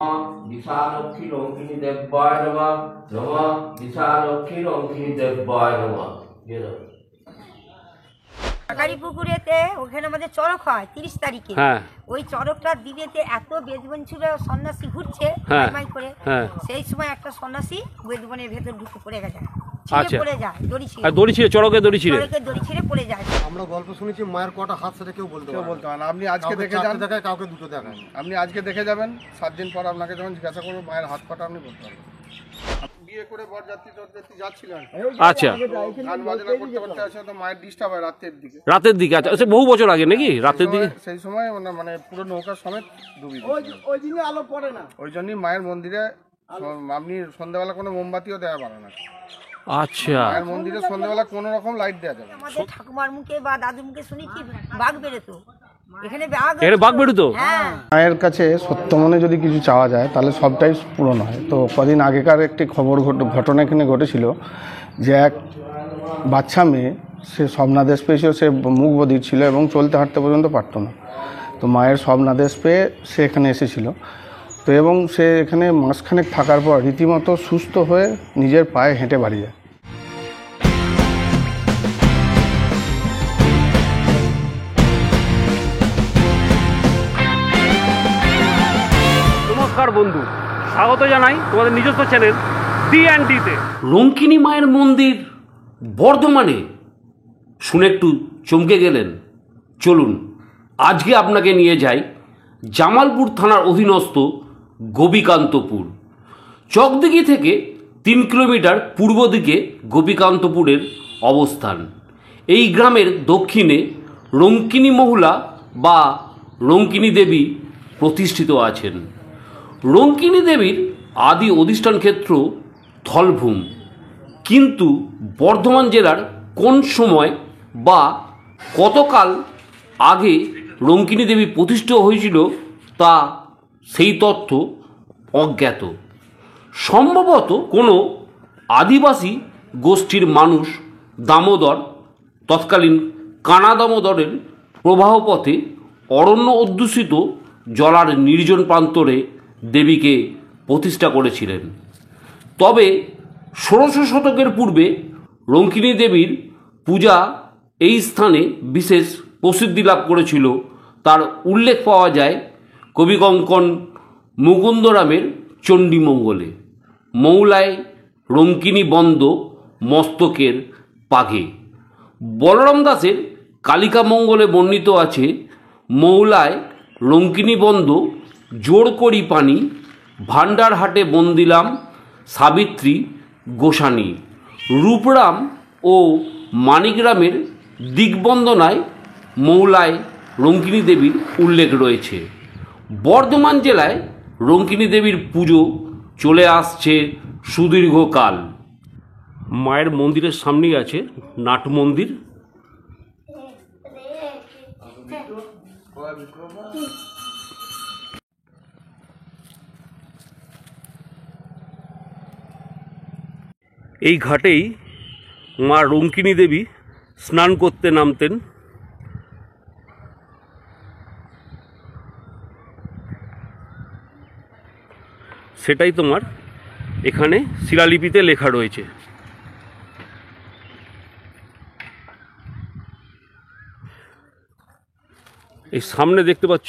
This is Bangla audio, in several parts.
বিশালক্ষী রঙ্কিনী দেব্যায় নমঃ নমঃ বিশালক্ষী রঙ্কিনী দেব্যায় নমঃ। পুকুরেতে ওখানে আমাদের চড়ক হয় 30 তারিখে। ওই চড়কটার দিনেতে এত বেদবন ছিল, সন্ন্যাসী ঘুরছে করে, সেই সময় একটা সন্ন্যাসী বেদবনের ভেতর ঢুকে পড়ে গেছে। আমরা গল্প শুনেছি মায়ের কটা হাত সেটা কেউ বলতে পারে না। আপনি আজকে দেখে যান, কাউকে দুটো দেখান। আপনি আজকে দেখে যাবেন, 7 দিন পর আপনাকে যখন জিজ্ঞাসা করবো মায়ের হাত কটা, আপনি বলতে পারবেন। বিয়ে করে বরযাত্রী যাচ্ছিলেন, আচ্ছা, গান বাজনা করতে করতে আসে তো মায়ের ডিস্টার্ব হয় রাতের দিকে। আচ্ছা, বহু বছর আগে নাকি রাতের দিকে? সেই সময় মানে পুরো নৌকা সমেত ডুবি ওই দিনে আলো পড়ে না, ওই জন্যই মায়ের মন্দিরে আপনি সন্ধ্যাবেলা কোনো মোমবাতিও দেওয়া পারে না। আচ্ছা, মায়ের মন্দিরে সন্ধ্যাবেলা কোনো রকম লাইট দেওয়া যাবে না। আমাদের ঠাকুমার মুখে বা দাদুর মুখে শুনেছি বাঘ বেরোতো এখানে, বাঘ বেরোতো। মায়ের কাছে সত্য মনে যদি কিছু চাওয়া যায় তাহলে সবটাই পূরণ হয়। তো কদিন আগেকার একটি ঘটনা এখানে ঘটেছিল যে এক বাচ্চা মেয়ে, সে স্বপ্নাদেশ পেয়েছিল, সে মুখ বধির ছিল এবং চলতে হাঁটতে পর্যন্ত পারতো না। তো মায়ের স্বপ্নাদেশ পেয়ে সে এখানে এসেছিল। তো এবং সে এখানে মাসখানেক থাকার পর রীতিমতো সুস্থ হয়ে নিজের পায়ে হেঁটে বাড়ি যায়। নমস্কার বন্ধু, স্বাগত জানাই তোমাদের নিজস্ব চ্যানেল D&Dতে। রঙ্কিনী মায়ের মন্দির বর্ধমানে শুনে একটু চমকে গেলেন? চলুন আজকে আপনাকে নিয়ে যাই জামালপুর থানার অধীনস্থ গোপীকান্তপুর। চকদিঘি থেকে 3 কিলোমিটার পূর্ব দিকে গোপীকান্তপুরের অবস্থান। এই গ্রামের দক্ষিণে রঙ্কিনী মহুলা বা রঙ্কিনী দেবী প্রতিষ্ঠিত আছেন। রঙ্কিনী দেবীর আদি অধিষ্ঠান ক্ষেত্র থলভূম, কিন্তু বর্ধমান জেলার কোন সময় বা কতকাল আগে রঙ্কিনী দেবী প্রতিষ্ঠিত হয়েছিল তা সেই তথ্য অজ্ঞাত। সম্ভবত কোনো আদিবাসী গোষ্ঠীর মানুষ দামোদর, তৎকালীন কানা দামোদরের প্রবাহ পথে অরণ্য অধ্যুষিত জলার নির্জন প্রান্তরে দেবীকে প্রতিষ্ঠা করেছিলেন। তবে 1600 শতকের পূর্বে রঙ্কিনী দেবীর পূজা এই স্থানে বিশেষ প্রসিদ্ধি লাভ করেছিল। তার উল্লেখ পাওয়া যায় কবিকঙ্কন মুকুন্দরামের চণ্ডীমঙ্গলে। মৌলায় রঙ্কিনী বন্দ মস্তকের পাঘে। বলরাম দাসের কালিকা মঙ্গলে বর্ণিত আছে, মৌলায় রঙ্কিনী বন্দ জোর করি পানি, ভান্ডার হাটে বন্দিলাম সাবিত্রী গোসানী। রূপরাম ও মানিকরামের দিগবন্দনায় মৌলায় রঙ্কিনী দেবীর উল্লেখ রয়েছে। বর্ধমান জেলায় রঙ্কিনী দেবীর পুজো চলে আসছে সুদীর্ঘকাল। মায়ের মন্দিরের সামনেই আছে নাট মন্দির। এই ঘাটেই মা রঙ্কিনী দেবী স্নান করতে নামতেন। সেটাই তোমার এখানে শিলালিপিতে লেখা রয়েছে। এই সামনে দেখতে পাচ্ছ,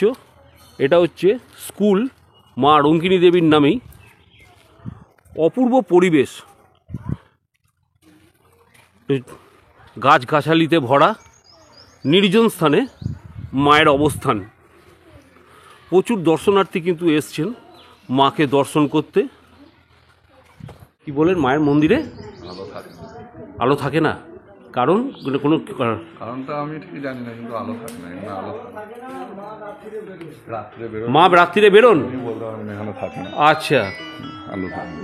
এটা হচ্ছে স্কুল মা রঙ্কিনী দেবীর নামেই। অপূর্ব পরিবেশ, গাছগাছালিতে ভরা নির্জন স্থানে মায়ের অবস্থান। প্রচুর দর্শনার্থী কিন্তু এসছেন মাকে দর্শন করতে। কি বলেন, মায়ের মন্দিরে আলো থাকে না? কারণ কোনো কারণটা আমি ঠিক জানি না, কিন্তু আলো থাকে না। আলো মা রাত্রিরে বেরোন, বলতে পারবেন এখানে থাকে না। আচ্ছা, আলো থাকে।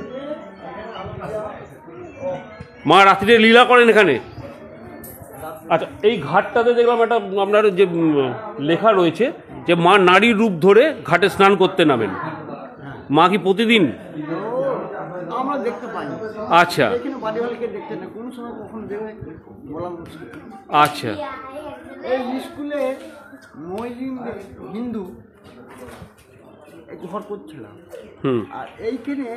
মা রাত্রিরে লীলা করেন এখানে। আচ্ছা, এই ঘাটটাতে দেখলাম একটা আপনার যে লেখা রয়েছে যে মা নারী রূপ ধরে ঘাটে স্নান করতে নামেন। মা কি প্রতিদিন? আমরা দেখতে পাই। আচ্ছা, এখানে বাড়িওয়ালাকে দেখতে না, কোন সময় কখন বেরোয় বলা মুশকিল। আচ্ছা, এই স্কুলে মুসলিম হিন্দু ঘর করছিলাম। আর এইখানে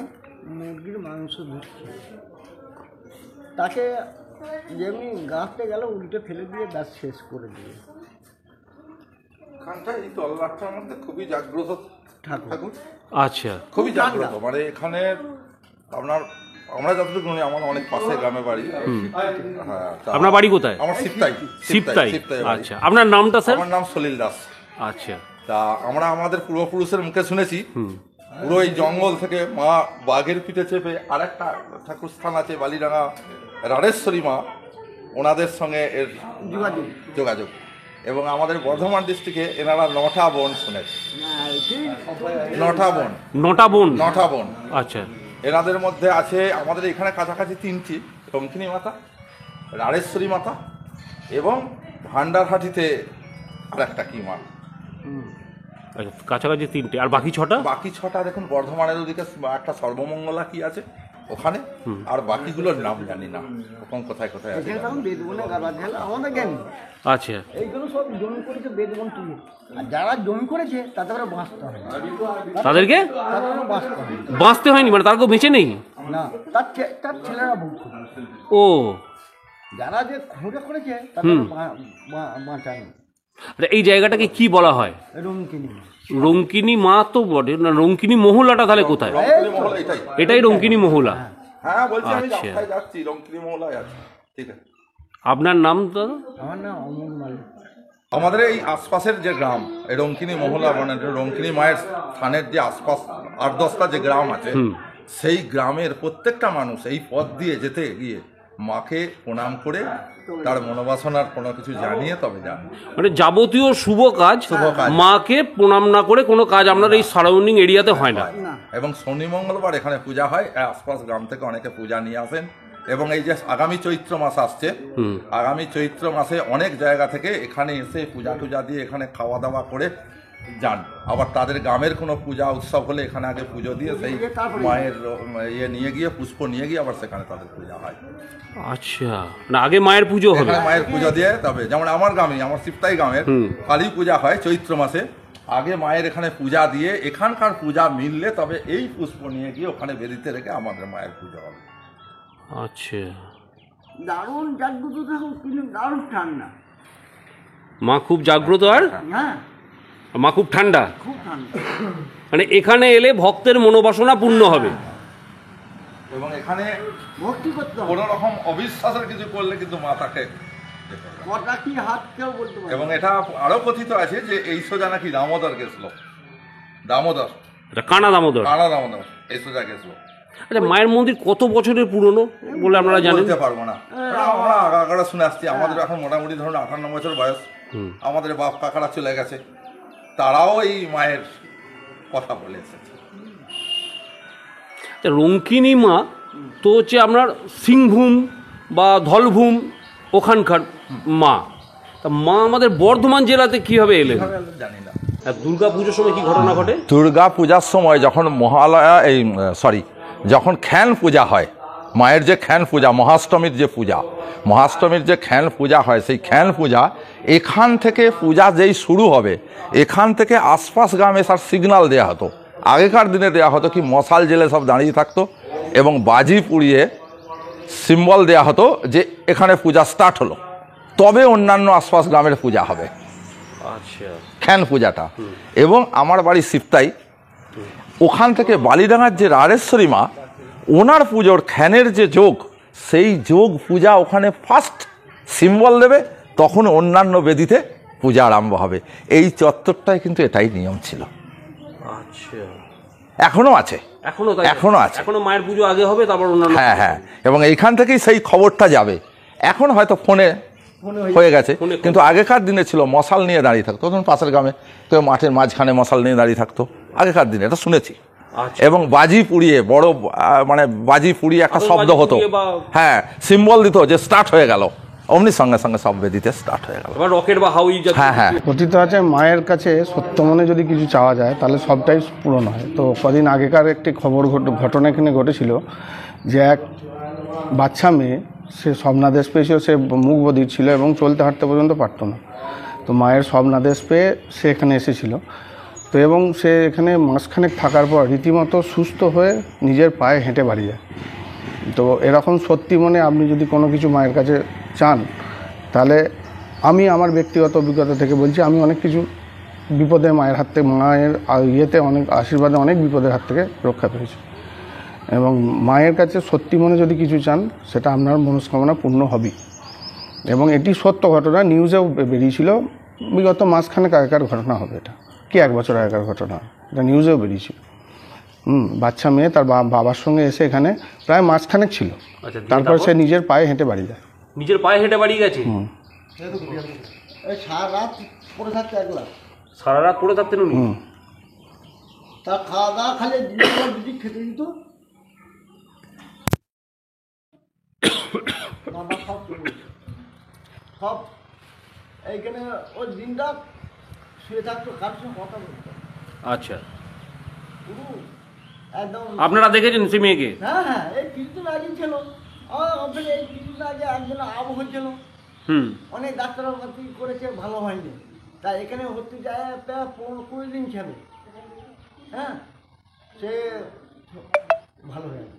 মুরগির মাংস ধুচ্ছে, তাকে যেমনি গাছতে গেল উল্টে ফেলে দিয়ে দাঁত শেষ করে দিয়ে। এখানটা এই তল্লাটটার মধ্যে খুবই জাগ্রত ঠাকুর, আচ্ছা, খুবই জাগ্রত। মানে এখানে আপনার আমরা যতটুকু জানি, আমার অনেক পাশে গ্রামে বাড়ি। হ্যাঁ, আপনার বাড়ি কোথায়? আমার শিবতাই। আচ্ছা, আপনার নামটা স্যার? আমার নাম সলিল দাস। আচ্ছা, তা আমরা আমাদের পূর্বপুরুষের মুখে শুনেছি পুরো এই জঙ্গল থেকে মা বাঘের পিঠে চেপে আরেকটা ঠাকুর স্থান আছে বালিডাঙ্গা রাড়েশ্বরী মা, ওনাদের সঙ্গে এর যোগাযোগ। এবং আমাদের বর্ধমান ডিস্ট্রিক্টে এনারা 9টা বোন শুনেছে। 9টা বোন। আচ্ছা, এনাদের মধ্যে আছে আমাদের এখানে কাছাকাছি 3টি, রঙ্কিনী মাতা, রাড়েশ্বরী মাতা এবং ভান্ডারহাটিতে আর একটা কি মা। কাছাকাছি 3টে, আর বাকি 6টা? বাকি 6টা দেখুন বর্ধমানের ওদিকে একটা সর্বমঙ্গলা কি আছে ওখানে, আর বাকিগুলোর নাম জানি না কোন কোথায় কোথায় আছে। আমাদের জ্ঞান। আচ্ছা, এইগুলো সব জমি করেছে বেদবন তুলে, আর যারা জমি করেছে তাদের বাঁচতে হয়, তাদেরকে বাঁচতে হয়নি, মানে তারা কেউ বেঁচে নেই না, তার ছেলেরা ভোগ করে। ও, যারা যে খুঁড়ে করেছে তাদের বাঁচানো। এই জায়গাটাকে কি বলা হয়? রঙ্কিনী মা তো বটে না, রঙ্কিনী মহলাটা তাহলে কোথায়? এটাই রঙ্কিনী মহলা। হ্যাঁ বলছি, আমি যাচ্ছি রঙ্কিনী মহলায় আছি। ঠিক আছে, আপনার নাম তো? আমার নাম অমর মালিক। আমাদের এই আশপাশের যে গ্রাম এই রঙ্কিনী মহলা, মানে রঙ্কিনী মায়ের স্থানের যে আশপাশ 8-10টা যে গ্রাম আছে, সেই গ্রামের প্রত্যেকটা মানুষ এই পথ দিয়ে যেতে গিয়ে মাকে প্রণাম করে তার মনোবাসনার কোনো কিছু জানিয়ে তবে যান। মানে যাবতীয় শুভ কাজ মাকে প্রণাম না করে কোনো কাজ আপনার এই সারাউন্ডিং এরিয়াতে হয় না। এবং শনি মঙ্গলবার এখানে পূজা হয়, আশপাশ গ্রাম থেকে অনেকে পূজা নিয়ে আসেন। এবং এই যে আগামী চৈত্র মাস আসছে, আগামী চৈত্র মাসে অনেক জায়গা থেকে এখানে এসে পূজা টুজা দিয়ে এখানে খাওয়া দাওয়া করে যান। আবার তাদের গ্রামের কোনো পূজা উৎসব হলে এখানে আগে পুজো দিয়ে সেই মায়ের ইয়ে নিয়ে গিয়ে পুষ্প নিয়ে গিয়ে আবার সেখানে তাদের পূজা হয়। আচ্ছা, না আগে মায়ের পুজো হবে? মায়ের পুজো দিয়ে, তবে যেমন আমার গ্রামে, আমার শিবতাই গ্রামের কালী পূজা হয় চৈত্র মাসে, আগে মায়ের এখানে পূজা দিয়ে এখানকার পূজা মিললে তবে এই পুষ্প নিয়ে গিয়ে ওখানে বেদিতে রেখে আমাদের মায়ের পুজো হবে। আচ্ছা, দারুণ জাগ্রত থাকুক, কিন্তু দারুণ ঠান্ডা। মা খুব জাগ্রত, আর হ্যাঁ মা খুব ঠান্ডা। খুব ঠান্ডা, মানে এখানে এলে ভক্তের মনোবাসনা পূর্ণ হবে। এবং এখানে ভক্তি করতে হবে, কোনো রকম অবিশ্বাসের কিছু করলে কিন্তু মা তাকে কটা কি হাত কেউ বলতে পারে। এবং এটা আরো কথিত আছে যে এই সোজা নাকি দামোদর গেছিল, দামোদর, কানা দামোদর, এই সোজা গেছিল। আচ্ছা, মায়ের মন্দির কত বছরের পুরনো বলে আপনারা জানেন? বলতে পারবো না, আমরা আগাগোড়া শুনে আসছি। আমাদের এখন মোটামুটি ধরুন 58 বছর বয়স। আমাদের বাপ কাকারা চলে গেছে, তারাও এই মায়ের কথা বলে এসেছে। রঙ্কিনী মা তো হচ্ছে আপনার সিংভূম বা ধলভূম ওখানকার মা। তা মা আমাদের বর্ধমান জেলাতে কিভাবে এলেন জানি না। দুর্গা পুজোর সময় কি ঘটনা ঘটে? দুর্গা পূজার সময় যখন যখন খ্যান পূজা হয়, মায়ের যে খ্যান পূজা, মহাষ্টমীর যে খ্যান পূজা হয়, সেই খ্যান পূজা এখান থেকে পূজা যেই শুরু হবে, এখান থেকে আশপাশ গ্রামে তার সিগন্যাল দেওয়া হতো। আগেকার দিনে দেওয়া হতো কি, মশাল জেলে সব দাঁড়িয়ে থাকতো এবং বাজি পুড়িয়ে সিম্বল দেওয়া হতো যে এখানে পূজা স্টার্ট হলো, তবে অন্যান্য আশপাশ গ্রামের পূজা হবে। আচ্ছা, খ্যান পূজাটা। এবং আমার বাড়ি শিবতাই, ওখান থেকে বালিডাঙ্গার যে রাড়েশ্বরী মা, ওনার পুজোর খ্যানের যে যোগ, সেই যোগ পূজা ওখানে ফার্স্ট সিম্বল দেবে, তখন অন্যান্য বেদিতে পূজা আরম্ভ হবে। এই চত্বরটায় কিন্তু এটাই নিয়ম ছিল। আচ্ছা, এখনো আছে, এখনো আছে, এখনো মায়ের পুজো আগে হবে, তারপর অন্যান্য। হ্যাঁ হ্যাঁ, এবং এইখান থেকেই সেই খবরটা যাবে। এখন হয়তো ফোনে হয়ে গেছে, কিন্তু আগেকার দিনে ছিল মশাল নিয়ে দাঁড়িয়ে থাকতো। তখন পাশের গ্রামে কেউ মাঠের মাঝখানে মশাল নিয়ে দাঁড়িয়ে থাকতো আগেকার দিনে, এটা শুনেছি। এবং বাজি পুড়িয়ে, বড় মানে বাজি পুড়িয়ে একটা শব্দ হতো, হ্যাঁ, সিম্বল দিত যে স্টার্ট হয়ে গেল, অমনি সঙ্গে সঙ্গে সব বেদিতে স্টার্ট হয়ে গেল। রকেট বা হাউই, হ্যাঁ হ্যাঁ, কথিত আছে মায়ের কাছে সত্য মনে যদি কিছু চাওয়া যায় তাহলে সবটাই পূরণ হয়। তো কদিন আগেকার একটি ঘটনা এখানে ঘটেছিল যে এক বাচ্চা মেয়ে, সে স্বপ্নাদেশ পেয়েছিল, সে মুখ বধির ছিল এবং চলতে হাঁটতে পর্যন্ত পারতো না। তো মায়ের স্বপ্নাদেশ পেয়ে সে এখানে এসেছিল। তো এবং সে এখানে মাসখানেক থাকার পর রীতিমতো সুস্থ হয়ে নিজের পায়ে হেঁটে বাড়ি যায়। তো এরকম সত্যি মনে আপনি যদি কোনো কিছু মায়ের কাছে চান, তাহলে আমি আমার ব্যক্তিগত অভিজ্ঞতা থেকে বলছি, আমি অনেক কিছু বিপদে মায়ের হাত থেকে, মায়ের ইয়েতে অনেক আশীর্বাদে অনেক বিপদের হাত থেকে রক্ষা পেয়েছি। এবং মায়ের কাছে সত্যি মনে যদি কিছু চান, সেটা আপনার মনস্কামনা পূর্ণ হবেই। এবং এটি সত্য ঘটনা, নিউজেও বেরিয়েছিল, বিগত মাসখানেক আগেকার ঘটনা হবে, এটা কি 1 বছর আগেকার ঘটনা, এটা নিউজেও বেরিয়েছিল। বাচ্চা মেয়ে তার বাবার সঙ্গে এসে এখানে প্রায় মাসখানেক ছিল, তারপর সে নিজের পায়ে হেঁটে বাড়ি যায়। নিজের পায়ে হেঁটে বাড়ি গেছে? সারা রাত পড়ে থাকতে একলা, সারা রাত পড়ে থাকতেন উনি? তার খাওয়া দাওয়া খালি দিদি খেতে দিত, সব এইখানে ওই দিনটা শুয়ে থাকতো, কার সঙ্গে কথা বলতো। আচ্ছা, পুরো একদম। আপনারা দেখেছেন সেই মেয়েকে? হ্যাঁ হ্যাঁ, এই কিছুদিন আগে ছিল আমার অফিসে, এই কিছুদিন আগে একজন আবু হয়েছিল, অনেক ডাক্তারবাতি করেছে, ভালো হয়নি, তাই এখানে ভর্তি যায় প্রায় 15-20 দিন ছিল। হ্যাঁ, সে ভালো হয়ে গেল।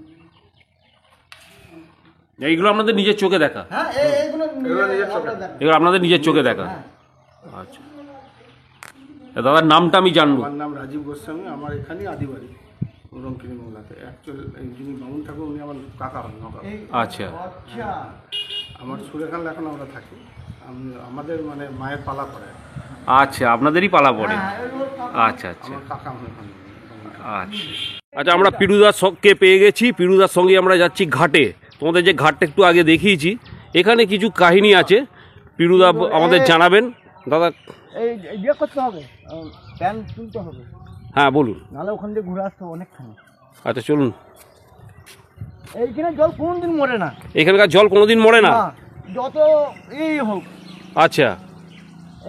এইগুলো আপনাদের নিজের চোখে দেখা? হ্যাঁ, এইগুলো এগুলো আপনাদের নিজের চোখে দেখা? আচ্ছা, দাদার নামটা আমি জানবো। আমার নাম রাজীব গোস্বামী, আমার এখানেই আদিবাড়ি রংকিনী মোংলাতে। অ্যাকচুয়ালি যিনি বামুন ঠাকুর উনি আমার কাকা হন। আচ্ছা, আমার সুরেখান এখন আমরা থাকি, আমাদের মানে মায়ের পালা পড়ে। আচ্ছা, আপনাদেরই পালা পড়ে। আচ্ছা আচ্ছা, আমার কাকা আমার এখানে। আচ্ছা আচ্ছা, আমরা পিরুদাকে পেয়ে গেছি। পিরুদার সঙ্গে আমরা যাচ্ছি ঘাটে। তোমাদের যে ঘাটটা একটু আগে দেখিয়েছি, এখানে কিছু কাহিনী আছে, পিরুদা আমাদের জানাবেন। দাদা এই ইয়ে করতে হবে, প্যান তুলতে হবে। হ্যাঁ বলুন। নাহলে ওখান থেকে ঘুরে আসতে অনেকখানি। আচ্ছা চলুন। এইখানে জল কোনোদিন মরে না, এখানকার জল কোনোদিন মরে না, যত হোক। আচ্ছা,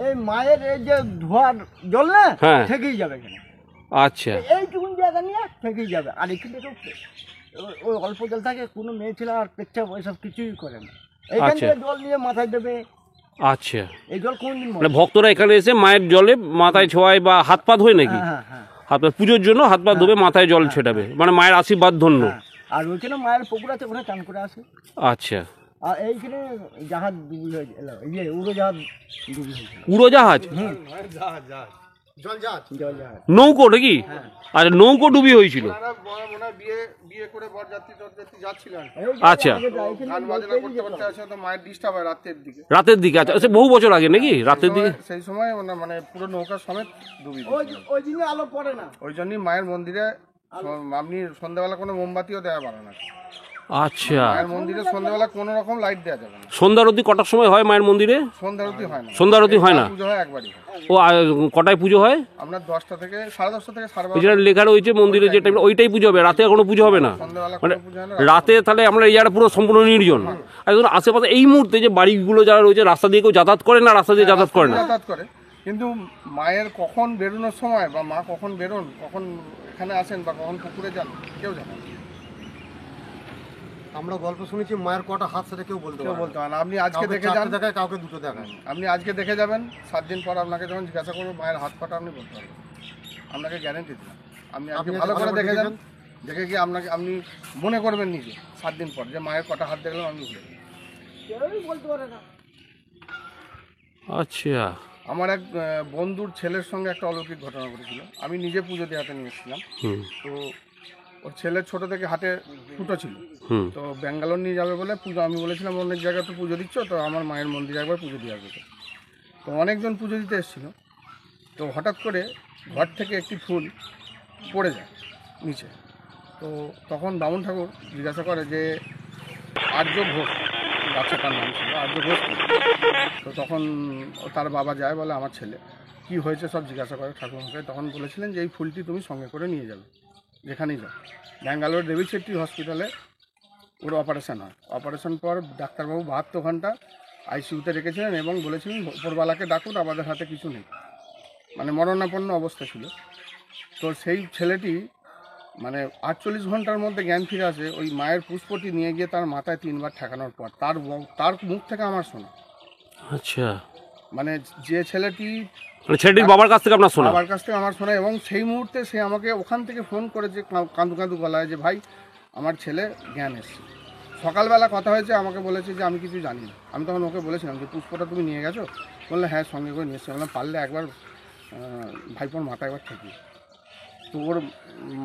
এই মায়ের এই যে ধোয়ার জল না, হ্যাঁ, থেকেই যাবে এখানে। আচ্ছা, এইটুকুন জায়গা নিয়ে থেকেই যাবে। আর এখানে তো ওই অল্প জল থাকে, কোনো মেয়ে ছিল আর পেচ্ছাপ ওইসব কিছুই করে না, এইখান থেকে জল নিয়ে মাথায় দেবে। আচ্ছা, এই জল কোনদিন মানে ভক্তরা এখানে এসে মায়ের জলে মাথায় ছোঁয়ায় বা হাত পা ধোয় নাকি? হাত পা পুজোর জন্য হাত পা ধোবে, মাথায় জল ছেটাবে, মানে মায়ের আশীর্বাদ ধন্য। আর ওইখানে মায়ের পুকুর আছে, ওখানে চান করে আসে। আচ্ছা, আর এইখানে জাহাজ ডুবি হয়েছে, ইয়ে উড়োজাহাজ ডুবি হয়েছে। উড়োজাহাজ? নৌকো নাকি? আচ্ছা, নৌকো ডুবি হয়েছিল। বিয়ে করে বরযাত্রী যাচ্ছিলেন, আচ্ছা, গান বাজনা করতে করতে আসে, তো মায়ের ডিস্টার্ব হয় রাতের দিকে। আচ্ছা, বহু বছর আগে নাকি? রাতের দিকে সেই সময় মানে পুরো নৌকা সমেত ডুবি, ওই দিনে আলো পড়ে না, ওই জন্যই মায়ের মন্দিরে আপনি সন্ধ্যাবেলা কোনো মোমবাতিও দেওয়া পারে না। আচ্ছা, মায়ের মন্দিরে সন্ধ্যাবেলা কোনো রকম লাইট দেওয়া যাবে না। সন্ধ্যারতি কটার সময় হয় মায়ের মন্দিরে? সন্ধ্যারতি হয় না, সন্ধ্যারতি হয় না, পুজো হয় একবারই। ও কটায় পুজো হয়? আপনার 10টা থেকে 10:30 থেকে 12:30। যেটা লেখা রয়েছে মন্দিরে যে টাইম, ওইটাই পুজো হবে, রাতে কোনো পুজো হবে না? মানে রাতে তাহলে আমরা এই জায়গাটা পুরো সম্পূর্ণ নির্জন। আর ধরুন আশেপাশে এই মুহূর্তে যে বাড়িগুলো যারা রয়েছে, রাস্তা দিয়ে কেউ যাতায়াত করে না? রাস্তা দিয়ে যাতায়াত করে না, যাতায়াত করে, কিন্তু মায়ের কখন বেরোনোর সময় বা মা কখন বেরোন, কখন এখানে আসেন বা কখন পুকুরে যান, কেউ জানে না। আমরা গল্প শুনেছি মায়ের কটা হাত, সেটা কেউ বলতে পারে না। আপনি আজকে দেখে যান, দেখায় কাউকে দুটো দেখায়। আপনি আজকে দেখে যাবেন, 7 দিন পর আপনাকে যখন জিজ্ঞাসা করবো মায়ের হাত কটা, আপনি বলতে পারবেন, আপনাকে গ্যারেন্টি দিলাম। আপনি আজকে ভালো করে দেখে যান, দেখে গিয়ে আপনি মনে করবেন নিজে 7 দিন পর যে মায়ের কটা হাত দেখলাম, আমি ভুলে যাই। কেউই বলতে পারে না। আচ্ছা, আমার এক বন্ধুর ছেলের সঙ্গে একটা অলৌকিক ঘটনা ঘটেছিল। আমি নিজে পুজো দেওয়াতে নিয়ে এসেছিলাম। তো ওর ছেলের ছোট থেকে হাতে ফুটো ছিল, তো ব্যাঙ্গালোর নিয়ে যাবে বলে পুজো, আমি বলেছিলাম অনেক জায়গায় তো পুজো দিচ্ছ, তো আমার মায়ের মন্দিরে একবার পুজো দিয়ে আসবে। তো অনেকজন পুজো দিতে এসেছিলো, তো হঠাৎ করে ঘর থেকে একটি ফুল পড়ে যায় নিচে। তো তখন বামুন ঠাকুর জিজ্ঞাসা করে যে আর্য ঘোষ, বাচ্চাটার নাম ছিল আর্য ঘোষ। তো তখন তার বাবা যায়, বলে আমার ছেলে কি হয়েছে সব জিজ্ঞাসা করে ঠাকুরকে। তখন বলেছিলেন যে এই ফুলটি তুমি সঙ্গে করে নিয়ে যাবে যেখানেই যাও। ব্যাঙ্গালোর দেবী চেট্টি হসপিটালে ওর অপারেশান হয়। অপারেশন পর ডাক্তারবাবু 72 ঘন্টা আইসিইউতে রেখেছিলেন এবং বলেছিলেন উপরওয়ালাকে ডাকুন, আমাদের হাতে কিছু নেই, মানে মরণাপন্ন অবস্থা ছিল। তো সেই ছেলেটি মানে 48 ঘন্টার মধ্যে জ্ঞান ফিরে আসে, ওই মায়ের পুষ্পটি নিয়ে গিয়ে তার মাথায় 3 বার ঠেকানোর পর। তার মুখ থেকে আমার শোনা। আচ্ছা, মানে যে ছেলেটি মানে ছেলেটির বাবার কাছ থেকে আপনার শোনা? বাবার কাছ থেকে আমার শোনা, এবং সেই মুহূর্তে সে আমাকে ওখান থেকে ফোন করেছে কাঁদু কাঁদু গলায় যে ভাই আমার ছেলে জ্ঞান এসছে। সকালবেলা কথা হয়েছে, আমাকে বলেছে যে আমি কিছু জানি না। আমি তখন ওকে বলেছিলাম যে পুষ্পটা তুমি নিয়ে গেছো? বললে হ্যাঁ সঙ্গে করে নিয়ে এসছি। বললাম পারলে একবার ভাইপোর মাথা একবার ঠেকি। তো ওর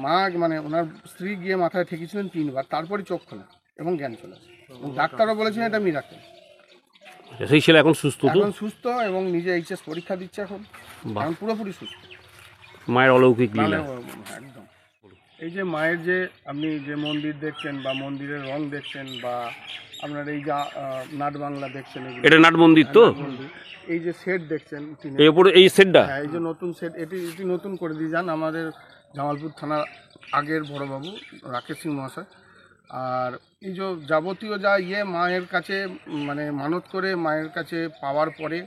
মা মানে ওনার স্ত্রী গিয়ে মাথায় ঠেকেছিলেন 3 বার, তারপরে চোখ খোলা এবং জ্ঞান চলে আসে। এবং ডাক্তারও বলেছেন এটা মিরাকেল। সেই ছেলে এখন সুস্থ? তো এখন সুস্থ এবং নিজে এইচএস পরীক্ষা দিচ্ছে এখন পুরোপুরি সুস্থ। মায়ের অলৌকিক লীলা একদম। এই যে মায়ের যে আপনি যে মন্দির দেখছেন বা মন্দিরের রং দেখছেন বা আপনার এই যে নাট বাংলা দেখছেন, এটা নাট মন্দির তো? এই যে সেট দেখছেন এই উপরে এই সেটটা, হ্যাঁ এই যে নতুন সেট, এটি নতুন করে দিয়ে যান আমাদের জামালপুর থানার আগের বড়বাবু রাকেশ সিং মহাশয়। আর এই যে যাবতীয় যা মায়ের কাছে মানে মানত করে মায়ের কাছে পাওয়ার পরে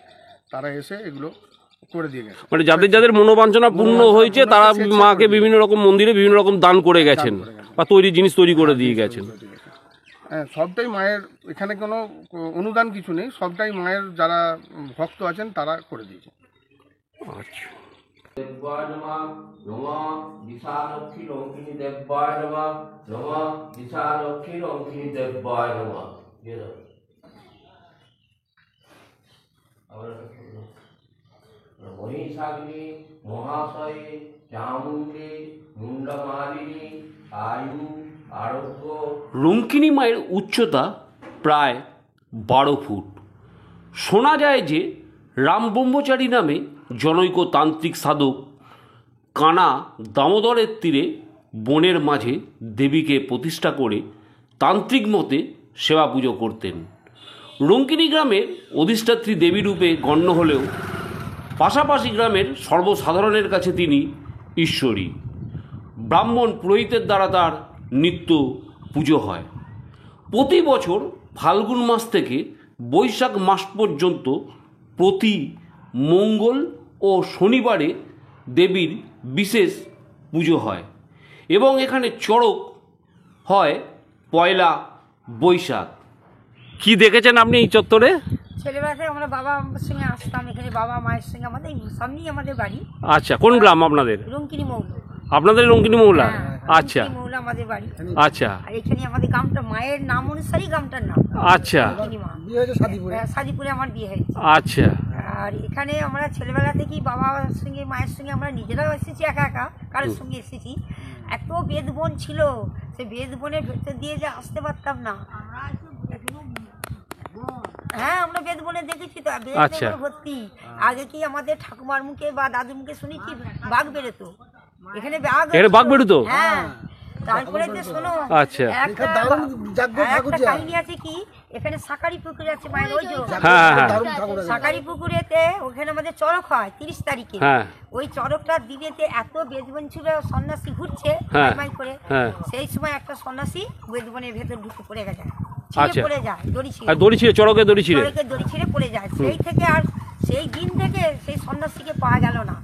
তারা এসে এগুলো করে দিয়ে গেছে। মানে যাদের যাদের মনোবাঞ্ছনা পূর্ণ হয়েছে তারা মাকে বিভিন্ন রকম মন্দিরে বিভিন্ন রকম দান করে গেছেন বা জিনিস তৈরি করে দিয়ে গেছেন। হ্যাঁ সবটাই মায়ের, এখানে কোনো অনুদান কিছু নেই, সবটাই মায়ের যারা ভক্ত আছেন তারা করে দিয়েছে। আচ্ছা। দেব্যায় নমঃ নমঃ বিশালক্ষী রঙ্কিনী দেব্যায় নমঃ নমঃ বিশালক্ষী রঙ্কিনী দেব্যায় নমঃ। মহিষাগ্নি মহাশয়ে চামুণ্ডে মুন্ডমালিনী আয়ু আরোগ্য। রঙ্কিনী মায়ের উচ্চতা প্রায় 12 ফুট। শোনা যায় যে রাম ব্রহ্মচারী নামে জনৈক তান্ত্রিক সাধক কানা দামোদরের তীরে বনের মাঝে দেবীকে প্রতিষ্ঠা করে তান্ত্রিক মতে সেবা পুজো করতেন। রঙ্কিনী গ্রামের অধিষ্ঠাত্রী দেবী রূপে গণ্য হলেও পাশাপাশি গ্রামের সর্বসাধারণের কাছে তিনি ঈশ্বরী। ব্রাহ্মণ পুরোহিতের দ্বারা তার নিত্য পুজো হয়। প্রতি বছর ফাল্গুন মাস থেকে বৈশাখ মাস পর্যন্ত প্রতি মঙ্গল ও শনিবারে দেবীর বিশেষ পুজো হয় এবং এখানে চড়ক হয় 1 বৈশাখ। কি দেখেছেন আপনি এই চত্বরে? ছেলেবেলা থেকে আমরা বাবার সঙ্গে আসতাম এখানে, বাবা মায়ের সঙ্গে, আমাদের সামনেই আমাদের বাড়ি। আচ্ছা, কোন গ্রাম আপনাদের? রঙ্কিনী মৌলা। আপনাদের রঙ্কিনী মৌলা? আচ্ছা মৌলা আমাদের বাড়ি। আচ্ছা। আর এখানে আমাদের গ্রামটা মায়ের নাম অনুসারেই গ্রামটার নাম। আচ্ছা। সাদিপুরে আমার বিয়ে হয়েছে। আচ্ছা। আর এখানে আমরা ছেলেবেলা থেকেই বাবার সঙ্গে মায়ের সঙ্গে আমরা নিজেরাও এসেছি, একা একা কারোর সঙ্গে এসেছি। এত বেদ বন ছিল, সে বেদ বনের ভেতর দিয়ে যে আসতে পারতাম না। হ্যাঁ আমরা বেদ বনে দেখেছি তো, বেদ ভর্তি। আগে কি আমাদের ঠাকুমার মুখে বা দাদুর মুখে শুনেছি বাঘ বেরোতো, এখানে বাঘ বেরোতো। হ্যাঁ তারপরে যে শোনো, আচ্ছা একটা কাহিনী আছে কি, এখানে সাকারি পুকুর আছে মায়ের, ওই যে সাকারি পুকুরেতে ওখানে আমাদের চড়ক হয় 30 তারিখে। ওই চড়কটা দিনেতে এত বেদবন ছিল, সন্ন্যাসী ঘুরছে করে, সেই সময় একটা সন্ন্যাসী বেদবনের ভেতর ঢুকে পড়ে গেছে, পড়ে যায়, দড়ি ছিঁড়ে পড়ে যায়। সেই থেকে আর সেই দিন থেকে সেই সন্ন্যাসীকে পাওয়া গেল না।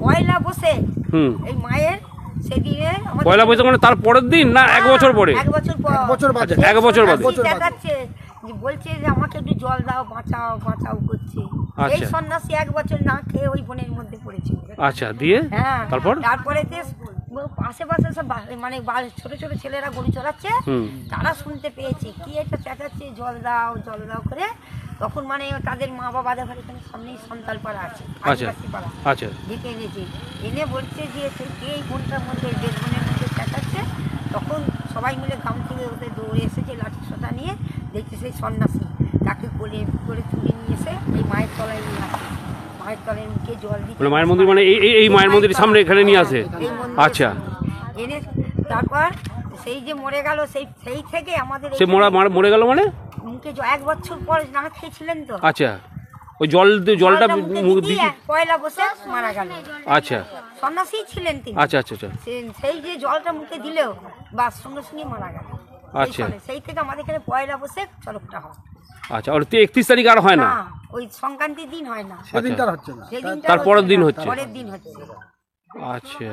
পয়লা বসে এই মায়ের সেদিনে পয়লা বৈশাখ মানে তার পরের দিন না 1 বছর পরে? 1 বছর পর, 1 বছর বাদে দেখাচ্ছে যে বলছে যে আমাকে একটু জল দাও, বাঁচাও বাঁচাও করছে। এই সন্ন্যাসী 1 বছর না খেয়ে ওই বনের মধ্যে পড়েছিল। আচ্ছা দিয়ে তারপরে আশেপাশে সব মানে ছোট ছোট ছেলেরা গরু চড়াচ্ছে, তারা শুনতে পেয়েছে কি এটা চেঁচাচ্ছে জল দাও জল দাও করে। তখন মানে তাদের মা বাবাদের ঘরে সামনেই সন্তাল পাড়া আছে, আদিবাসী পাড়া, ডেকে এনেছে, এনে বলছে যে কে এই বনটার মধ্যে বেদ বনের মধ্যে চেঁচাচ্ছে। তখন সবাই মিলে গ্রাম থেকে ওদের দৌড়ে এসেছে লাঠি সোটা নিয়ে, দেখছে সেই সন্ন্যাসী, তাকে কোলে করে তুলে নিয়ে এসে এই মায়ের তলায় নিয়ে আসে। মায়ের তলায় মুখে জল দিচ্ছে, মায়ের মন্দির মানে এই মায়ের মন্দিরের সামনে এখানে নিয়ে আসে। আচ্ছা এনে তারপর সেই যে মরে গেল, সেই থেকে আমাদের সে মরে গেল মানে মুখে 1 বছর পর না খেয়েছিলেন তো। আচ্ছা ওই জলটা পয়লা বসে মারা গেল। আচ্ছা সন্ন্যাসী ছিলেন তিনি। আচ্ছা আচ্ছা আচ্ছা সেই যে জলটা মুখে দিলেও বাস সঙ্গে সঙ্গে মারা গেল। আচ্ছা সেই থেকে আমাদের এখানে পয়লা বসে চড়কটা হয়। আচ্ছা আর 31 তারিখ আর হয় না? ওই সংক্রান্তির দিন হয় না, সেদিনটা হচ্ছে না, তারপরের দিন হচ্ছে। আচ্ছা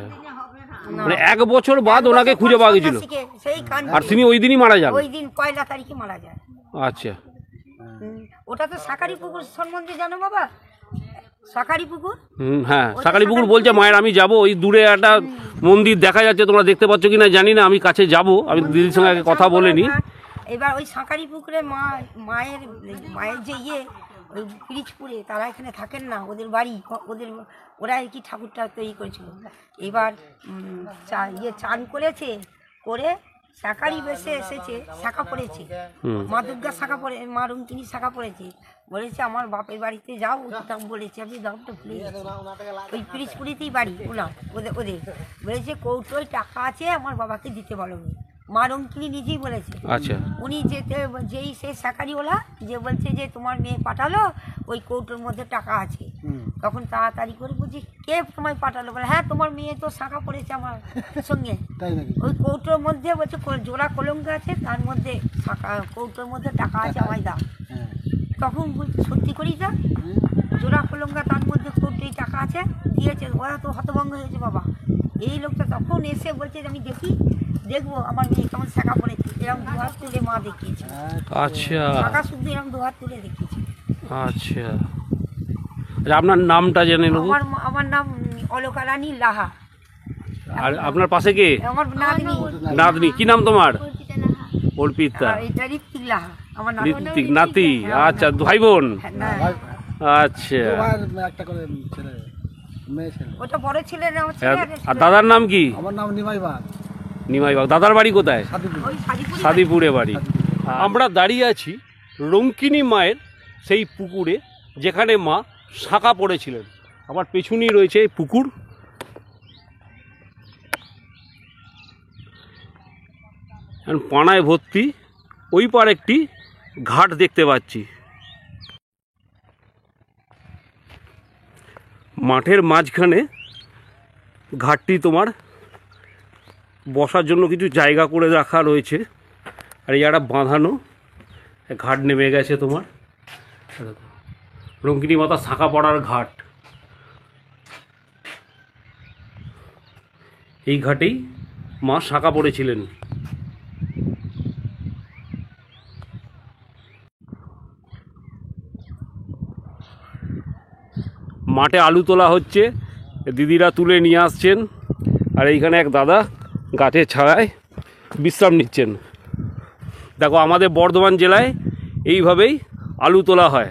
মানে 1 বছর বাদ ওনাকে খুঁজে পাওয়া গেছিল, আর তিনি ওই দিনই মারা যান? ওই দিন পয়লা তারিখে মারা যায়। আচ্ছা ওটা তো সাকারি পুকুর সম্বন্ধে জানো বাবা? শাকারি পুকুর। হ্যাঁ, শাকারি পুকুর বলছে মায়ের, আমি যাব, ওই দূরে একটা মন্দির দেখা যাচ্ছে, তোমরা দেখতে পাচ্ছ কিনা জানি না, আমি কাছে যাব, আমি দিদির সঙ্গে আগে কথা বলে নিই। এবার ওই শাকারি পুকুরে মায়ের যে ওই পিরিচপুরে তারা এখানে থাকেন না, ওদের বাড়ি, ওরা আর কি ঠাকুরটা তৈরি করেছিল। এবার চান করেছে, করে শাকারি বেশে এসেছে, শাখা পড়েছে, মা দুর্গা শাখা পড়ে, মা রুমকিনী শাখা পড়েছে, বলেছে আমার বাপের বাড়িতে যাও, বলেছে আমি দামটা ভুলে গেছি, ওই পিরিচপুরিতেই বাড়ি ওদের বলেছে কৌটোয় টাকা আছে, আমার বাবাকে দিতে বলো। মা রঙ্কিনী নিজেই বলেছে। আচ্ছা, উনি যেই সেই শাকারিওয়ালা যে বলছে যে তোমার মেয়ে পাঠালো, ওই কৌটোর মধ্যে টাকা আছে, তখন তাড়াতাড়ি করে বলছি কে তোমায় পাঠালো, বলে হ্যাঁ তোমার মেয়ে তো শাখা পড়েছে আমার সঙ্গে, ওই কৌটোর মধ্যে বলছে জোড়া কলঙ্ক আছে, তার মধ্যে কৌটোর মধ্যে টাকা আছে, আমায় দাও। তখন বলছে সত্যি করেই দা, জোড়া কলঙ্কা তার মধ্যে কৌটোয় টাকা আছে, দিয়েছে। ওরা তো হতভঙ্গ হয়েছে বাবা। এই লোকটা তখন এসে বলছে আমি দেখবো আমার মেয়ে কেমন শাখা পড়েছে, এরকম দুহাত তুলে মা দেখিয়েছে। আচ্ছা, শাখা শুদ্ধ এরকম দুহাত তুলে দেখিয়েছে। আচ্ছা, আপনার নামটা জেনে নেব। আমার নাম অলকা রানী লাহা। আর আপনার পাশে কে? আমার নাতনি। কি নাম তোমার? অর্পিতা। এটা ঋত্বিক লাহা আমার ঋত্বিক নাতি। আচ্ছা, ভাই বোন? আচ্ছা, একটা করে ছেলে, মেয়ে ছেলে। ওটা বড় ছেলের নাম। আর দাদার নাম কি? আমার নাম নিমাই বাগ। নিমাই বাগ। দাদার বাড়ি কোথায়? সাদিপুরে বাড়ি। আমরা দাঁড়িয়ে আছি রঙ্কিনী মায়ের সেই পুকুরে, যেখানে মা শাখা পড়েছিলেন। আমার পেছনেই রয়েছে এই পুকুর। পানায় ভর্তি। ওই পার একটি ঘাট দেখতে পাচ্ছি। মাঠের মাঝখানে ঘাটটি তোমার বসার জন্য কিছু জায়গা করে রাখা রয়েছে, আর এই একটা বাঁধানো ঘাট নেমে গেছে তোমার। রঙ্কিনী মাতা শাখা পড়ার ঘাট। এই ঘাটেই মা শাখা পড়েছিলেন। মাঠে আলু তোলা হচ্ছে, দিদিরা তুলে নিয়ে আসছেন, আর এইখানে এক দাদা গাছের ছায়ায় বিশ্রাম নিচ্ছেন। দেখো, আমাদের বর্ধমান জেলায় এইভাবেই আলু তোলা হয়।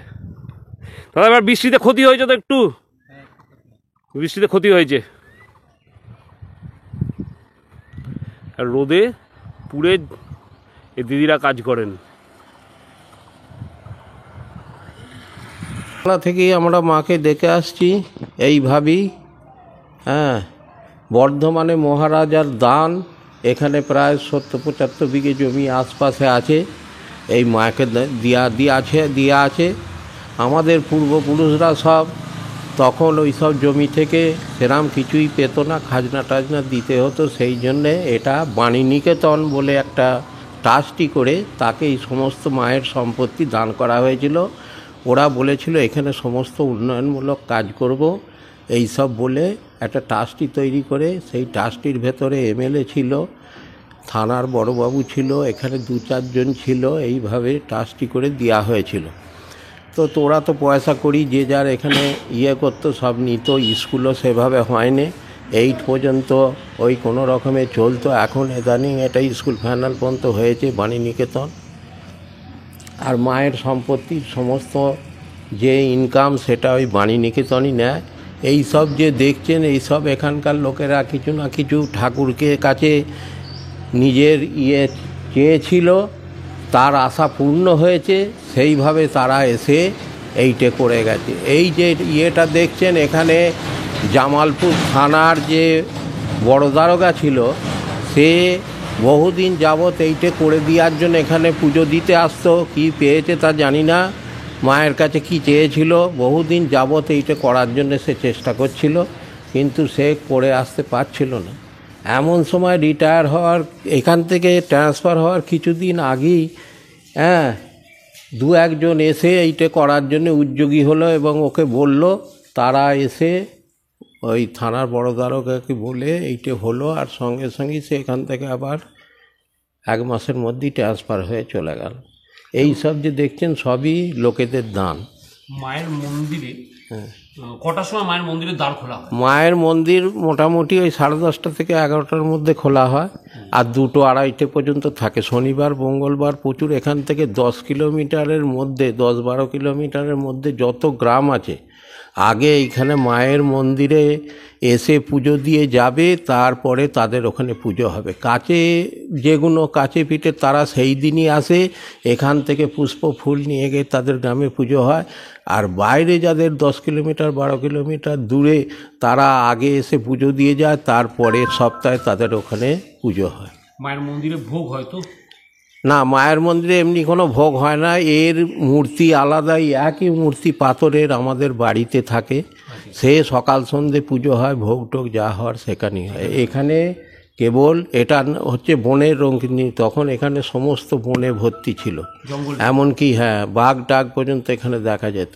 দাদা, এবার বৃষ্টিতে ক্ষতি হয়েছে তো? একটু বৃষ্টিতে ক্ষতি হয়েছে, আর রোদে পুড়ে এই দিদিরা কাজ করেন। থেকেই আমরা মাকে দেখে আসছি এইভাবেই। হ্যাঁ, বর্ধমানে মহারাজার দান, এখানে প্রায় 70-75 বিঘে জমি আশপাশে আছে, এই মাকে দিয়া আছে। আমাদের পূর্বপুরুষরা সব তখন ওই সব জমি থেকে সেরাম কিছুই পেত না, খাজনা টাজনা দিতে হতো। সেই জন্যে এটা বাণীনিকেতন বলে একটা ট্রাস্টি করে তাকে এই সমস্ত মায়ের সম্পত্তি দান করা হয়েছিল। ওরা বলেছিল এখানে সমস্ত উন্নয়নমূলক কাজ করব, এই সব বলে একটা ট্রাস্টি তৈরি করে, সেই ট্রাস্টির ভেতরে এমএলএ ছিল, থানার বড়বাবু ছিল, এখানে 2-4 জন ছিল, এইভাবে ট্রাস্টি করে দেওয়া হয়েছিল। তো তোরা তো পয়সা করি যে যার এখানে করতো, সব নিত। স্কুলও সেভাবে হয়নি, 8 পর্যন্ত ওই কোনো রকমে চলতো। এখন ইদানিং এটা স্কুল ফাইনাল পর্যন্ত হয়েছে বাণীনিকেতন। আর মায়ের সম্পত্তির সমস্ত যে ইনকাম সেটা ওই বাণীনিকেতনই নেয়। এই সব যে দেখছেন, এই সব এখানকার লোকেরা কিছু না কিছু ঠাকুরকে কাছে নিজের চেয়েছিল, তার আশা পূর্ণ হয়েছে, সেইভাবে তারা এসে এইটে করে গেছে। এই যে দেখছেন, এখানে জামালপুর থানার যে বড় দারোগা ছিল, সে বহুদিন যাবৎ এইটে করে দেওয়ার জন্য এখানে পুজো দিতে আসতো। কি পেয়েছে তা জানি না, মায়ের কাছে কি চেয়েছিল, বহুদিন যাবৎ এইটে করার জন্য সে চেষ্টা করছিল, কিন্তু সে করে আসতে পারছিল না। এমন সময় রিটায়ার হওয়ার, এখান থেকে ট্রান্সফার হওয়ার কিছুদিন আগেই 2-1 জন এসে এইটে করার জন্য উদ্যোগী হলো এবং ওকে বলল। তারা এসে ওই থানার বড় দারোগাকে বলে এইটে হলো, আর সঙ্গে সঙ্গে সে এখান থেকে আবার 1 মাসের মধ্যেই ট্রান্সফার হয়ে চলে গেল। এই সব যে দেখছেন সবই লোকেদের দান। মায়ের মন্দিরে কটার সময় মায়ের মন্দিরের দ্বার খোলা হয়? মায়ের মন্দির মোটামুটি ওই 10:30 থেকে 11টার মধ্যে খোলা হয়, আর 2টো 2:30 পর্যন্ত থাকে। শনিবার মঙ্গলবার প্রচুর। এখান থেকে 10 কিলোমিটারের মধ্যে, 10-12 কিলোমিটারের মধ্যে যত গ্রাম আছে, আগে এইখানে মায়ের মন্দিরে এসে পুজো দিয়ে যাবে, তারপরে তাদের ওখানে পুজো হবে। কাছে যেগুলো কাছে পিঠে তারা সেই দিনই আসে, এখান থেকে পুষ্প ফুল নিয়ে গিয়ে তাদের গ্রামে পুজো হয়। আর বাইরে যাদের 10 কিলোমিটার 12 কিলোমিটার দূরে, তারা আগে এসে পুজো দিয়ে যায়, তারপরের সপ্তাহে তাদের ওখানে পুজো হয়। মায়ের মন্দিরে ভোগ হয় তো? না, মায়ের মন্দিরে এমনি কোনো ভোগ হয় না। এর মূর্তি আলাদাই, একই মূর্তি পাথরের আমাদের বাড়িতে থাকে। সে সকাল সন্ধে পুজো হয়, ভোগ টোগ যা হওয়ার সেখানেই হয়। এখানে কেবল এটা হচ্ছে বনের রঙ্গিনী, তখন এখানে সমস্ত বনে ভর্তি ছিল, এমনকি বাঘ টাঘ পর্যন্ত এখানে দেখা যেত।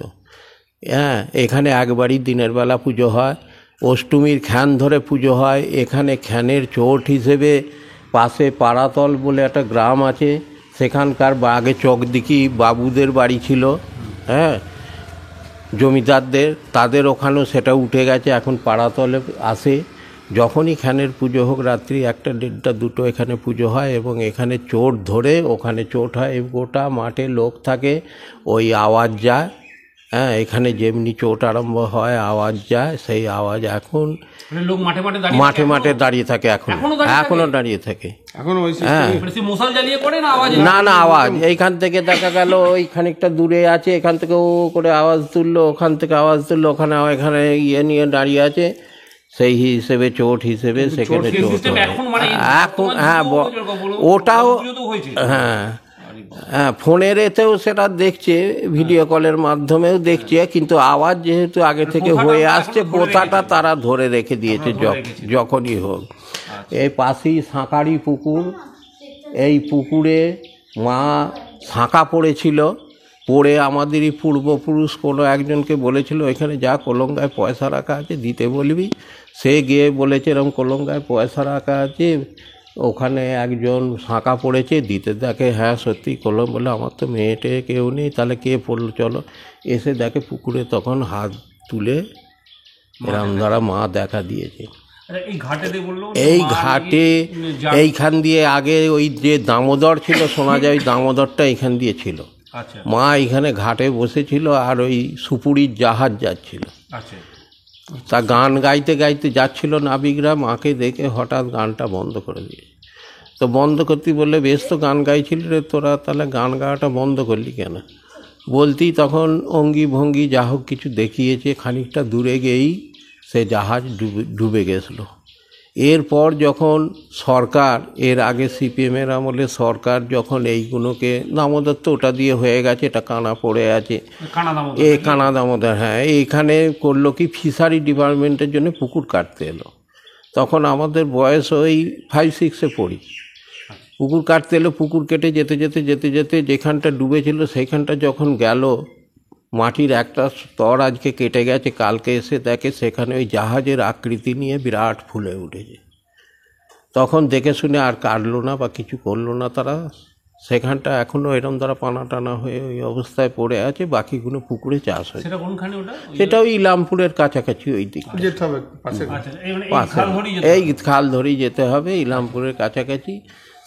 এখানে একবারই দিনের বেলা পুজো হয়। অষ্টমীর খ্যান ধরে পুজো হয়। এখানে খ্যানের চোট হিসেবে পাশে পাড়াতল বলে একটা গ্রাম আছে, সেখানকার আগে চকদিকি বাবুদের বাড়ি ছিল, জমিদারদের, তাদের ওখানেও সেটা উঠে গেছে, এখন পাড়াতলে আসে। যখনই খ্যানের পুজো হোক, রাত্রি 1টা 1:30 2টো এখানে পুজো হয়, এবং এখানে চোট ধরে ওখানে চোট হয়। গোটা মাঠে লোক থাকে, ওই আওয়াজ যায়। এখানে যেমনি চোট আরম্ভ হয়, আওয়াজ যায়, সেই আওয়াজ এখন লোক মাঠে মাঠে দাঁড়িয়ে থাকে, এখনো দাঁড়িয়ে থাকে। না আওয়াজ এইখান থেকে দেখা গেল ওই খানিকটা দূরে আছে, এখান থেকে ও করে আওয়াজ তুললো, ওখান থেকে আওয়াজ তুললো, ওখানে ইয়ে নিয়ে দাঁড়িয়ে আছে, সেই হিসেবে চোট হিসেবে সেখানে চোট এখন। ওটাও ফোনের এতেও সেটা দেখছে, ভিডিও কলের মাধ্যমেও দেখছে, কিন্তু আওয়াজ যেহেতু আগে থেকে হয়ে আসছে, কথাটা তারা ধরে রেখে দিয়েছে যখনই হোক। এই পাশেই সাঁকারি পুকুর, এই পুকুরে মা সাঁকা পড়েছিল, পড়ে আমাদেরই পূর্বপুরুষ কোনো একজনকে বলেছিল এখানে যা কলঙ্গায় পয়সা রাখা আছে দিতে বলবি। সে গিয়ে বলেছে এরকম কলঙ্গায় পয়সা রাখা আছে, ওখানে একজন সাঁকা পড়েছে, দিতে দেখে সত্যি কলম, বলে আমার তো মেয়েটে কেউ নেই, তাহলে কে পড়লো, চলো। এসে দেখে পুকুরে তখন হাত তুলে এরম দ্বারা মা দেখা দিয়েছে। এই ঘাটে এইখান দিয়ে আগে ওই যে দামোদর ছিল, শোনা যায় ওই দামোদরটা এইখান দিয়ে ছিল। মা এখানে ঘাটে বসেছিল, আর ওই সুপুরির জাহাজ যাচ্ছিল, তা গান গাইতে গাইতে যাচ্ছিল নাবিকরা, মাকে দেখে হঠাৎ গানটা বন্ধ করে দিয়ে। তো বন্ধ করতে বললে, বেশ তো গান গাইছিল রে তোরা, তাহলে গান গাওয়াটা বন্ধ করলি কেন? বলতেই তখন অঙ্গি ভঙ্গি যা হোক কিছু দেখিয়েছে, খানিকটা দূরে গিয়েই সে জাহাজ ডুবে গেছিলো। এরপর যখন সরকার, এর আগে সিপিএমের আমলে সরকার যখন এইগুলোকে, দামোদর তো ওটা দিয়ে হয়ে গেছে, এটা কানা পড়ে আছে, কানা দামোদর, এইখানে করলো কি, ফিশারি ডিপার্টমেন্টের জন্য পুকুর কাটতে এলো। তখন আমাদের বয়স ওই 5-6-এ পড়ি। পুকুর কাটতে এলো, পুকুর কেটে যেতে যেতে যেতে যেতে যেখানটা ডুবেছিল সেইখানটা যখন গেল, মাটির একটা স্তর আজকে কেটে গেছে, কালকে এসে দেখে সেখানে ওই জাহাজের আকৃতি নিয়ে বিরাট ফুলে উঠেছে। তখন দেখে শুনে আর কাটলো না বা কিছু করলো না তারা, সেখানটা এখনও এরম দ্বারা পানা টানা হয়ে ওই অবস্থায় পড়ে আছে, বাকিগুলো পুকুরে চাষ হয়। সেটা ওই ইলামপুরের কাছাকাছি ওই দিকে, এই খাল ধরেই যেতে হবে, ইলামপুরের কাছাকাছি।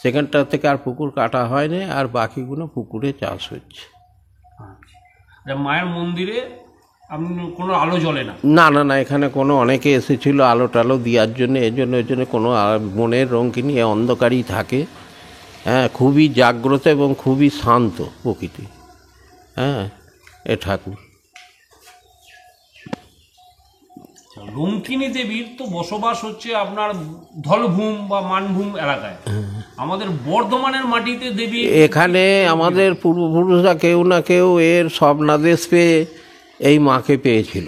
সেখানটা থেকে আর পুকুর কাটা হয়নি, আর বাকিগুলো পুকুরে চাষ হচ্ছে। মায়ের মন্দিরে কোনো আলো জ্বলে না? না, এখানে কোনো অনেকে এসেছিল আলো টালো দেওয়ার জন্য, এর জন্য কোনো বনের রঙিনী অন্ধকারই থাকে। খুবই জাগ্রত এবং খুবই শান্ত প্রকৃতি। এ ঠাকুর রঙ্কিনী দেবীর তো বসবাস হচ্ছে আপনার ধলভূম বা মানভূম এলাকায়। আমাদের বর্ধমানের মাটিতে দেবী, এখানে আমাদের পূর্বপুরুষরা কেউ না কেউ এর স্বপ্নাদেশ পেয়ে এই মাকে পেয়েছিল।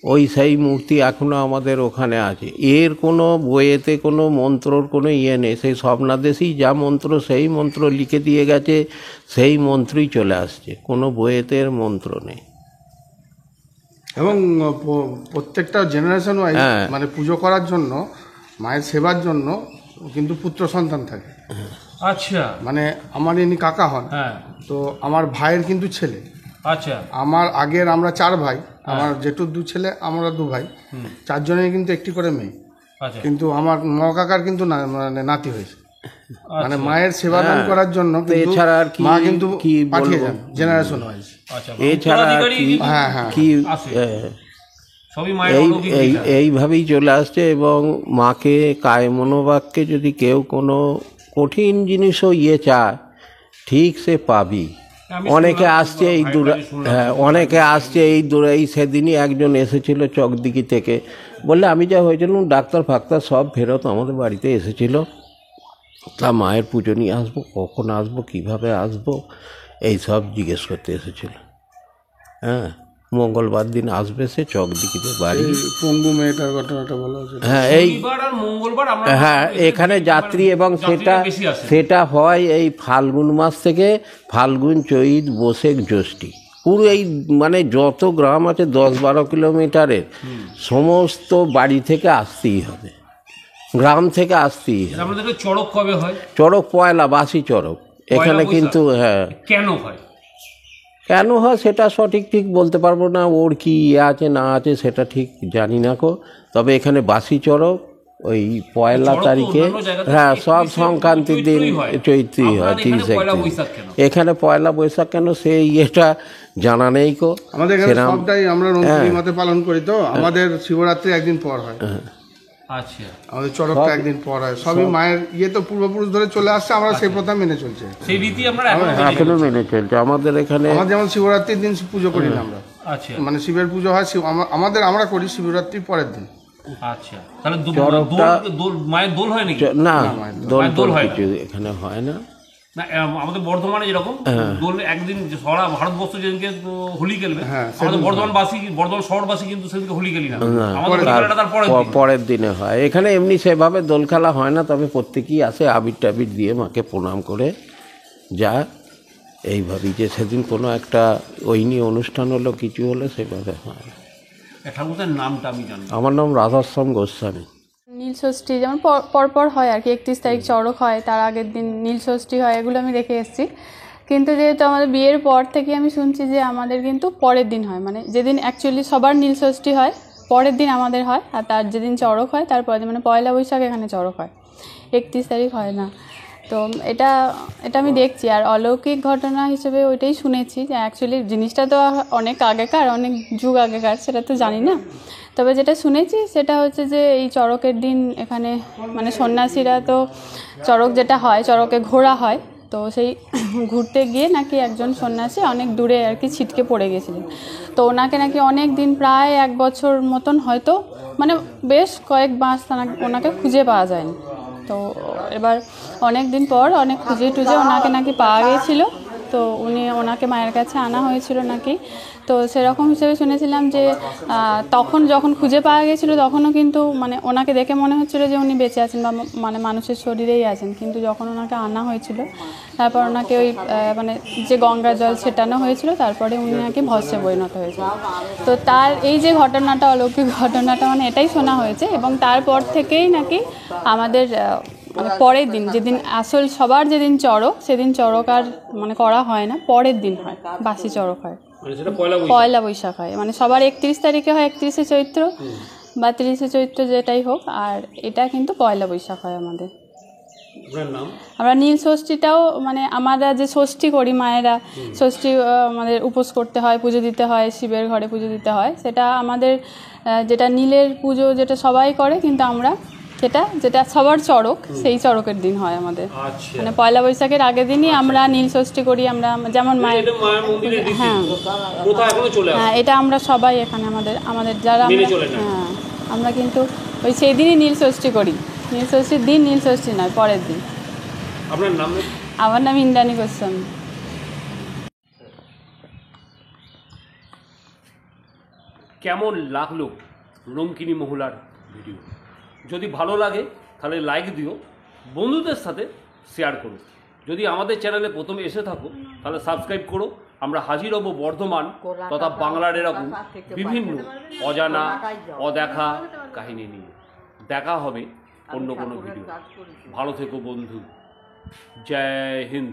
ওই সেই মূর্তি এখনও আমাদের ওখানে আছে। এর কোনো বইয়েতে কোনো মন্ত্রর কোনো ইয়ে নেই, সেই স্বপ্নাদেশই যা মন্ত্র সেই মন্ত্র লিখে দিয়ে গেছে, সেই মন্ত্রই চলে আসছে, কোনো বইয়েতে এর মন্ত্র নেই। এবং প্রত্যেকটা জেনারেশন ওয়াইজ মানে পুজো করার জন্য, মায়ের সেবার জন্য কিন্তু পুত্র সন্তান থাকে। আচ্ছা, মানে আমার ইনি কাকা হন, তো আমার ভাইয়ের কিন্তু ছেলে, আচ্ছা, আমার আগের আমরা 4 ভাই, আমার জেঠুর 2 ছেলে, আমরা 2 ভাই, 4 জনের কিন্তু একটি করে মেয়ে। আচ্ছা, কিন্তু আমার কাকার কিন্তু মানে নাতি হয়েছে, মানে মায়ের সেবা দান করার জন্য এছাড়া আর কি মা কিন্তু কি পাঠিয়ে বলবো? যান জেনারেশন ওয়াইজ। আচ্ছা, এছাড়া কি সবই মায়ের এইভাবেই চলে আসছে। এবং মাকে কায় মনোবাক্যে যদি কেউ কোনো কঠিন জিনিসও চায়, ঠিক সে পাবি। অনেকে আসছে এই দূরে, অনেকে আসছে এই দূরে। সেদিনই একজন এসেছিল চকদিঘি থেকে, বললে আমি যা হয়েছিলাম ডাক্তার ফাক্তার সব ফেরত আমাদের বাড়িতে এসেছিল, তা মায়ের পুজো নিয়ে আসবো, কখন আসবো, কীভাবে আসবো, এই সব জিজ্ঞেস করতে এসেছিল। হ্যাঁ, মঙ্গলবার দিন আসবে সে চকদিঘিতে বাড়ি। পঙ্গু মেয়েটার ঘটনাটা বলা হচ্ছে। হ্যাঁ, এই হ্যাঁ এখানে যাত্রী, এবং সেটা হয় এই ফাল্গুন মাস থেকে, ফাল্গুন, চৈত, বৈশাখ, জ্যৈষ্ঠী, পুরো এই মানে যত গ্রাম আছে 10-12 কিলোমিটারের সমস্ত বাড়ি থেকে আসতেই হবে, গ্রাম থেকে আসতেই হবে। চড়ক কবে হয়? চড়ক পয়লা, বাসি চড়ক এখানে। কিন্তু হ্যাঁ, কেন হয় সেটা ঠিক বলতে পারবো না, ওর কি আছে না আছে সেটা ঠিক জানি না কো। তবে এখানে বাসি চড়ক ওই পয়লা তারিখে, হ্যাঁ সব সংক্রান্তির দিন চৈত্রী হয়, 30 এখানে পয়লা বৈশাখ কেন সেই এটা জানা নেই কো। আমাদের এখানে সবটাই আমরা রঙ্গিনী মতে পালন করি, তো আমাদের শিবরাত্রি একদিন পর হয়। আচ্ছা, আমাদের চড়কটা একদিন পর হয়। সবই মায়ের তো পূর্বপুরুষ ধরে চলে আসছে, আমরা সেই প্রথা মেনে চলছে, সেই রীতি আমরা এখনো মেনে চলছে। আমাদের এখানে যেমন শিবরাত্রির দিন পুজো করি না আমরা, আচ্ছা, মানে শিবের পুজো হয় আমরা করি শিবরাত্রির পরের দিন। আচ্ছা, তাহলে মায়ের দোল হয় নাকি? না, দোল হয় কিছু এখানে হয় না। না, আমাদের বর্ধমানে যেরকম দোল একদিন সারা ভারতবর্ষ যেদিনকে হোলি খেলবে, আমাদের বর্ধমান শহরবাসী কিন্তু সেদিনকে হোলি খেলি না, পরের দিনে হয়। এখানে এমনি সেভাবে দোল খেলা হয় না, তবে প্রত্যেকেই আসে আবির টাবির দিয়ে মাকে প্রণাম করে যা। এইভাবেই যে সেদিন কোনো একটা ওই নিয়ে অনুষ্ঠান হলো, কিছু হলো, সেভাবে হয়। ঠাকুরের নামটা আমি জানি। আমার নাম রাধাশ্যাম গোস্বামী। নীলষষ্ঠী যেমন পরপর হয় আর কি, 31 তারিখ চড়ক হয়, তার আগের দিন নীলষষ্ঠী হয়, এগুলো আমি দেখে এসেছি। কিন্তু যেহেতু আমাদের বিয়ের পর থেকে আমি শুনছি যে আমাদের কিন্তু পরের দিন হয়, মানে যেদিন অ্যাকচুয়ালি সবার নীলষষ্ঠী হয় পরের দিন আমাদের হয়, আর তার যেদিন চড়ক হয় তারপরের দিন, মানে পয়লা বৈশাখ এখানে চড়ক হয়, 31 তারিখ হয় না। তো এটা আমি দেখছি। আর অলৌকিক ঘটনা হিসেবে ওইটাই শুনেছি যে অ্যাকচুয়ালি জিনিসটা তো অনেক আগেকার, অনেক যুগ আগেকার, সেটা তো জানি না। তবে যেটা শুনেছি সেটা হচ্ছে যে এই চড়কের দিন এখানে মানে সন্ন্যাসীরা, তো চড়ক যেটা হয়, চড়কে ঘোরা হয়, তো সেই ঘুরতে গিয়ে নাকি একজন সন্ন্যাসী অনেক দূরে আর কি ছিটকে পড়ে গেছিলেন। তো ওনাকে নাকি অনেক দিন, প্রায় 1 বছর মতন হয়তো, মানে বেশ কয়েক মাস ওনাকে খুঁজে পাওয়া যায়নি। তো এবার অনেক দিন পর অনেক খুঁজে টুজে ওনাকে নাকি পাওয়া গিয়েছিল, তো ওনাকে মায়ের কাছে আনা হয়েছিল নাকি। তো সেরকম হিসেবে শুনেছিলাম যে তখন যখন খুঁজে পাওয়া গিয়েছিল তখনও কিন্তু মানে ওনাকে দেখে মনে হচ্ছিল যে উনি বেঁচে আছেন বা মানে মানুষের শরীরেই আছেন, কিন্তু যখন ওনাকে আনা হয়েছিল তারপর ওনাকে ওই মানে যে গঙ্গা জল ছেটানো হয়েছিল, তারপরে উনি নাকি ভস্মে পরিণত হয়েছিল। তো তার এই যে ঘটনাটা, অলৌকিক ঘটনাটা, মানে এটাই শোনা হয়েছে। এবং তারপর থেকেই নাকি আমাদের মানে পরের দিন, যেদিন আসল সবার যেদিন চড়ক, সেদিন চড়ক আর মানে করা হয় না, পরের দিন হয়, বাসি চড়ক হয়, পয়লা বৈশাখ হয়। মানে সবার 31 তারিখে হয়, 31শে চৈত্র বা 30শে চৈত্র যেটাই হোক, আর এটা কিন্তু পয়লা বৈশাখ হয় আমাদের। আমরা নীল ষষ্ঠীটাও, মানে আমরা যে ষষ্ঠী করি মায়েরা, ষষ্ঠী আমাদের উপোস করতে হয়, পুজো দিতে হয়, শিবের ঘরে পুজো দিতে হয়, সেটা আমাদের যেটা নীলের পুজো যেটা সবাই করে, কিন্তু আমরা যেটা সবার চড়ক, সেই চড়কের দিন হয় আমাদের। মানে পয়লা বৈশাখের আগের দিনই আমরা নীল ষষ্ঠী করি। আমরা যেমন মায়ের, হ্যাঁ এটা আমরা সবাই এখানে আমাদের যারা, হ্যাঁ আমরা কিন্তু ওই সেই দিনই নীল ষষ্ঠী করি। নীল ষষ্ঠীর দিন নীল ষষ্ঠী নয়, পরের দিন। আপনার নাম? আমার নাম ইন্দ্রাণী গোস্বামী। কেমন লাগলো রঙ্কিনী মহুলার ভিডিও? যদি ভালো লাগে তাহলে লাইক দিও, বন্ধুদের সাথে শেয়ার করো। যদি আমাদের চ্যানেলে প্রথমে এসে থাকো তাহলে সাবস্ক্রাইব করো। আমরা হাজির হব বর্ধমান তথা বাংলার এরকম বিভিন্ন অজানা অদেখা কাহিনী নিয়ে। দেখা হবে অন্য কোনো ভিডিও। ভালো থেকো বন্ধু। জয় হিন্দ।